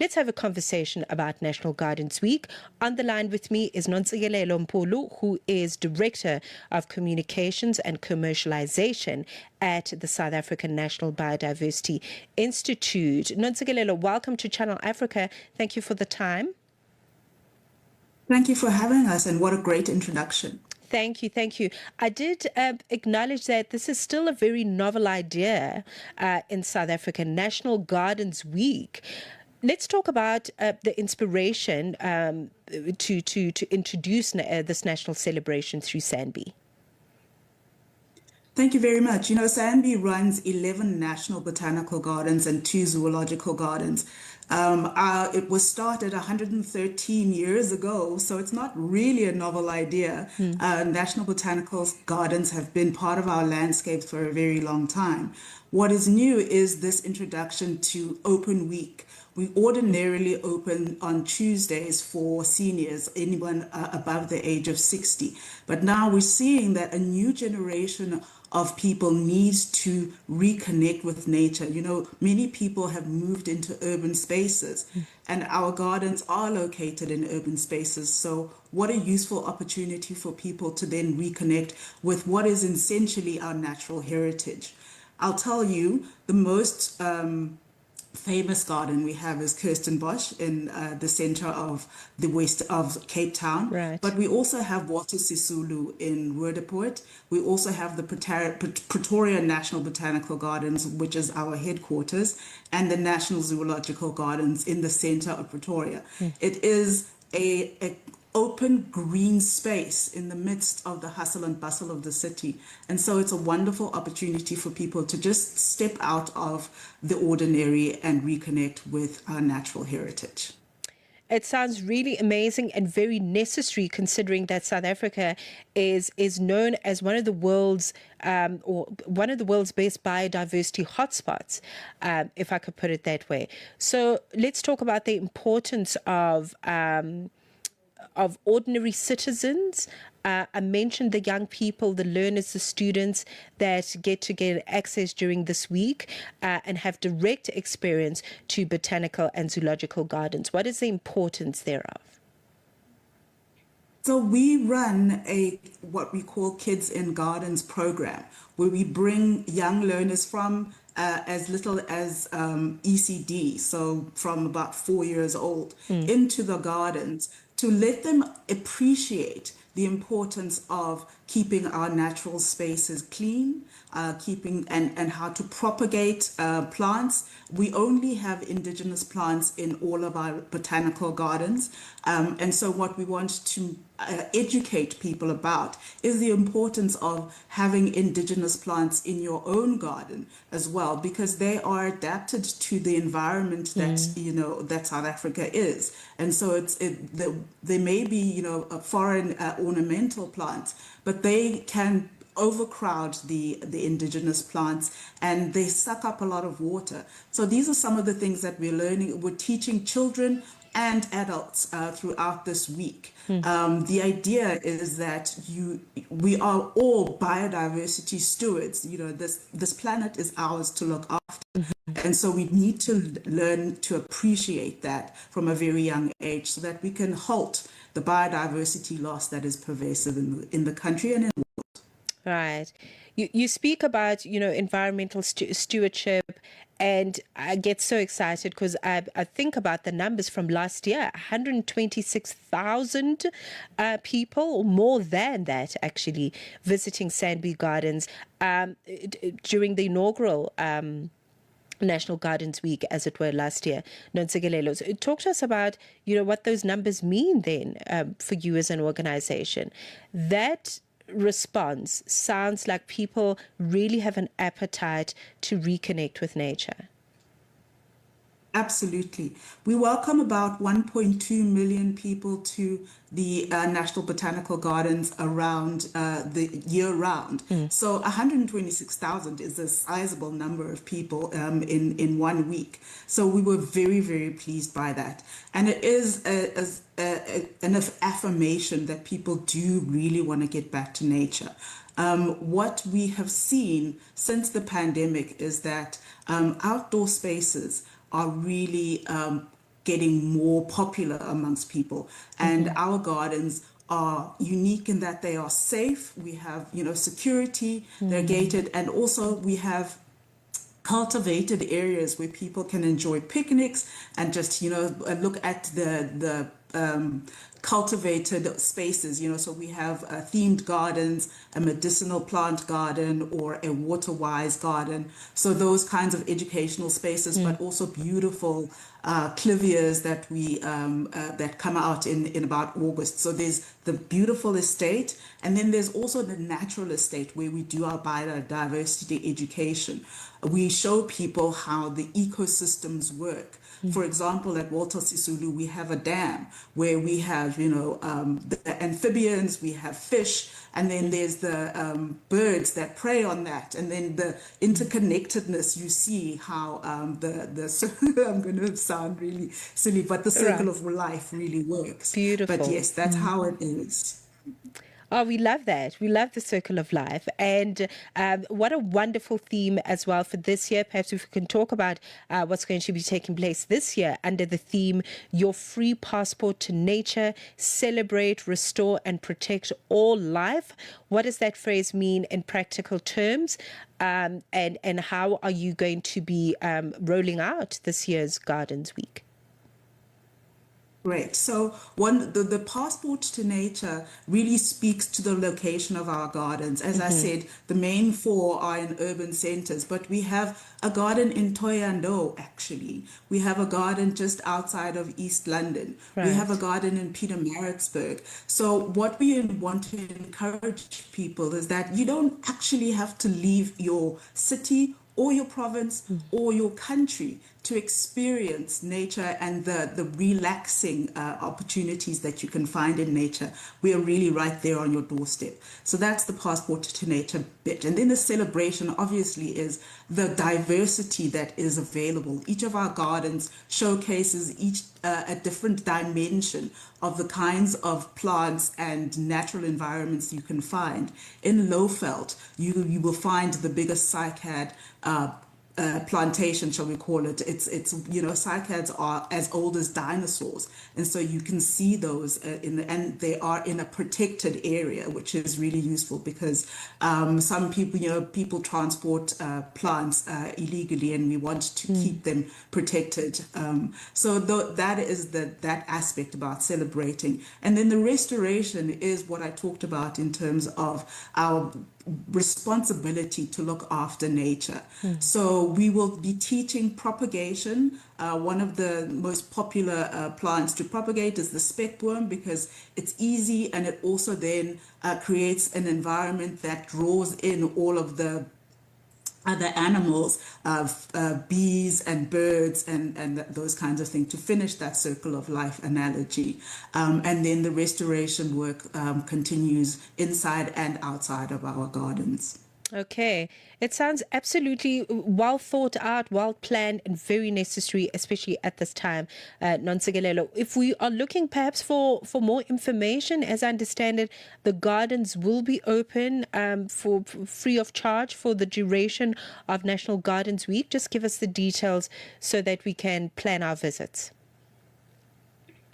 let's have a conversation about National Gardens Week. On the line with me is Nontsikelelo Mpulu, who is Director of Communications and Commercialization at the South African National Biodiversity Institute. Nontsikelelo, welcome to Channel Africa. Thank you for the time. Thank you for having us, and what a great introduction. Thank you, thank you. I did acknowledge that this is still a very novel idea in South Africa, National Gardens Week. Let's talk about the inspiration to introduce this national celebration through SANBI. Thank you very much. You know, SANBI runs 11 national botanical gardens and 2 zoological gardens. It was started 113 years ago, so it's not really a novel idea. National botanical gardens have been part of our landscapes for a very long time. What is new is this introduction to Open Week. We ordinarily open on Tuesdays for seniors, anyone above the age of 60. But now we're seeing that a new generation of people needs to reconnect with nature. You know, many people have moved into urban spaces, and our gardens are located in urban spaces. So what a useful opportunity for people to then reconnect with what is essentially our natural heritage. I'll tell you, the most famous garden we have is Kirstenbosch in the center of the west of Cape Town. Right. But we also have Walter Sisulu in Roodepoort. We also have the Pretoria National Botanical Gardens, which is our headquarters, and the National Zoological Gardens in the center of Pretoria. It is a open green space in the midst of the hustle and bustle of the city. And so it's a wonderful opportunity for people to just step out of the ordinary and reconnect with our natural heritage. It sounds really amazing and very necessary, considering that South Africa is known as one of the world's best biodiversity hotspots, if I could put it that way. So let's talk about the importance of ordinary citizens. I mentioned the young people, the learners, the students that get access during this week and have direct experience to botanical and zoological gardens. What is the importance thereof? So we run what we call Kids in Gardens program, where we bring young learners from as little as ECD, so from about 4 years old, into the gardens to let them appreciate the importance of keeping our natural spaces clean, and how to propagate plants. We only have indigenous plants in all of our botanical gardens. And so what we want to educate people about is the importance of having indigenous plants in your own garden as well, because they are adapted to the environment that, you know, that South Africa is. And so there may be, you know, foreign ornamental plants, but they can overcrowd the indigenous plants, and they suck up a lot of water. So these are some of the things that we're learning. We're teaching children and adults throughout this week. The idea is that we are all biodiversity stewards. You know, this planet is ours to look after. And so we need to learn to appreciate that from a very young age so that we can halt the biodiversity loss that is pervasive in the country and in the world. Right. You speak about, you know, environmental stewardship, and I get so excited because I think about the numbers from last year, 126,000 people, or more than that actually, visiting SANBI Gardens during the inaugural National Gardens Week, as it were, last year. Nontsikelelo, so talk to us about, you know, what those numbers mean then for you as an organization. That response sounds like people really have an appetite to reconnect with nature. Absolutely. We welcome about 1.2 million people to the National Botanical Gardens around the year round. So 126,000 is a sizable number of people in 1 week. So we were very, very pleased by that. And it is an affirmation that people do really want to get back to nature. What we have seen since the pandemic is that outdoor spaces are really getting more popular amongst people. And our gardens are unique in that they are safe. We have, security, they're gated, and also we have cultivated areas where people can enjoy picnics and just look at the cultivated spaces. So we have themed gardens, a medicinal plant garden, or a water-wise garden. So those kinds of educational spaces, but also beautiful clivias that we that come out in about August. So there's the beautiful estate, and then there's also the natural estate where we do our biodiversity education. We show people how the ecosystems work. For example, at Walter Sisulu, we have a dam where we have, the amphibians, we have fish, and then there's the birds that prey on that, and then the interconnectedness. You see how I'm going to sound really silly, but the circle of life really works. Beautiful. But yes, that's how it is. Oh, we love that. We love the circle of life. And what a wonderful theme as well for this year. Perhaps if we can talk about what's going to be taking place this year under the theme, Your Free Passport to Nature, Celebrate, Restore and Protect All Life. What does that phrase mean in practical terms? And how are you going to be rolling out this year's Gardens Week? Great. So the passport to nature really speaks to the location of our gardens. As I said, the main four are in urban centers, but we have a garden in Thohoyandou, actually. We have a garden just outside of East London. Right. We have a garden in Pietermaritzburg. So what we want to encourage people is that you don't actually have to leave your city or your province or your country to experience nature and the relaxing opportunities that you can find in nature. We are really right there on your doorstep. So that's the passport to nature bit. And then the celebration obviously is the diversity that is available. Each of our gardens showcases a different dimension of the kinds of plants and natural environments you can find. In Lowveld, you will find the biggest cycad plantation, shall we call it. It's cycads are as old as dinosaurs, and so you can see those and they are in a protected area, which is really useful because some people transport plants illegally, and we want to keep them protected. So that is that aspect about celebrating, and then the restoration is what I talked about in terms of our responsibility to look after nature. So we will be teaching propagation. One of the most popular plants to propagate is the speckworm because it's easy, and it also then creates an environment that draws in all of the other animals, bees and birds and those kinds of things to finish that circle of life analogy. And then the restoration work continues inside and outside of our gardens. Okay. It sounds absolutely well thought out, well planned, and very necessary, especially at this time, Nontsikelelo. If we are looking perhaps for more information, as I understand it, the gardens will be open for free of charge for the duration of National Gardens Week. Just give us the details so that we can plan our visits.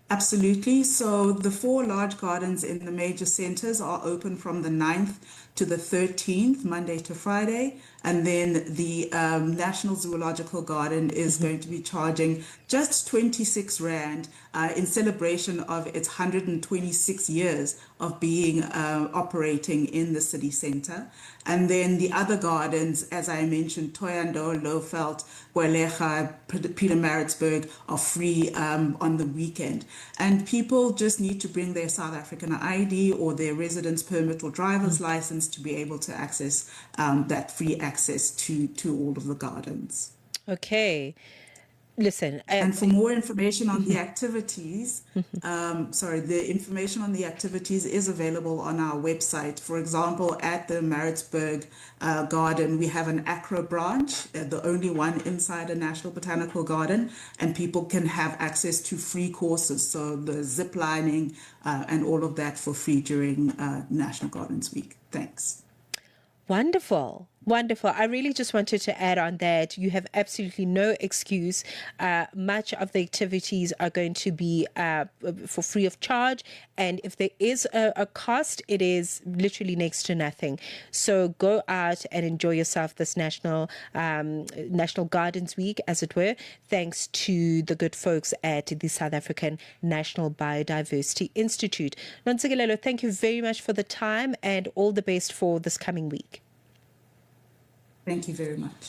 Absolutely. So the four large gardens in the major centers are open from the 9th to the 13th, Monday to Friday. And then the National Zoological Garden is going to be charging just 26 Rand in celebration of its 126 years of being operating in the city center. And then the other gardens, as I mentioned, Thohoyandou, Lowveld, Gwelecha, Pietermaritzburg, are free on the weekend. And people just need to bring their South African ID or their residence permit or driver's license to be able to access that free access to all of the gardens. Okay. Listen, and for more information on the activities, the information on the activities is available on our website. For example, at the Maritzburg Garden, we have an acro branch, the only one inside a National Botanical Garden, and people can have access to free courses, so the zip lining and all of that for free during National Gardens Week. Thanks. Wonderful. Wonderful. I really just wanted to add on that you have absolutely no excuse. Much of the activities are going to be for free of charge. And if there is a cost, it is literally next to nothing. So go out and enjoy yourself this National Gardens Week, as it were, thanks to the good folks at the South African National Biodiversity Institute. Nonsekelelo, thank you very much for the time and all the best for this coming week. Thank you very much.